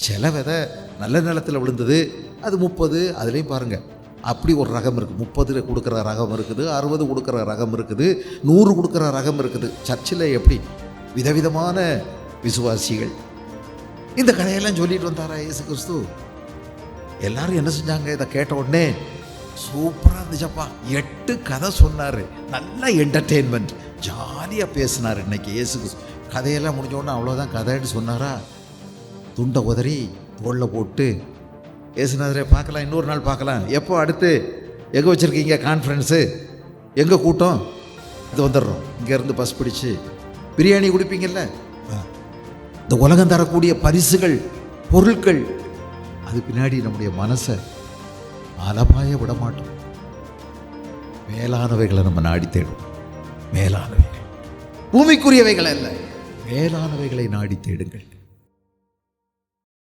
சில விதை நல்ல நிலத்தில் விழுந்தது, அது 30. அதுலேயும் பாருங்கள், அப்படி ஒரு ரகம் இருக்குது. 30 கொடுக்குற ரகம் இருக்குது, 60 கொடுக்குற ரகம் இருக்குது, 100 கொடுக்குற ரகம் இருக்குது. சர்ச்சில் எப்படி விதவிதமான விசுவாசிகள். இந்த கதையெல்லாம் சொல்லிட்டு வந்தாரா இயேசு கிறிஸ்து? எல்லாரும் என்ன செஞ்சாங்க? இதை கேட்ட உடனே சூப்பராக இருந்துச்சப்பா, 8 கதை சொன்னார். நல்ல என்டர்டெயின்மெண்ட், ஜாலியாக பேசினார். இன்னைக்கு இயேசு கிறிஸ்து கதையெல்லாம் முடிஞ்சோடனே அவ்வளோதான் கதைன்னு சொன்னாரா? துண்டை உதறி தோளில் போட்டு ஏசுநாதரே பார்க்கலாம், இன்னொரு நாள் பார்க்கலாம். எப்போ அடுத்து எங்கே வச்சுருக்கீங்க கான்ஃபரன்ஸு, எங்கே கூட்டம்? இது வந்துடுறோம். இங்கேருந்து பஸ் பிடிச்சி பிரியாணி குடிப்பீங்கள்ல, இந்த உலகம் தரக்கூடிய பரிசுகள், பொருட்கள், அது பின்னாடி நம்முடைய மனசை அலமாய விட மாட்டோம். மேலானவைகளை நம்ம நாடி தேடும். மேலானவைகள், பூமிக்குரியவைகள் அல்ல, மேலானவைகளை நாடி தேடுங்கள்.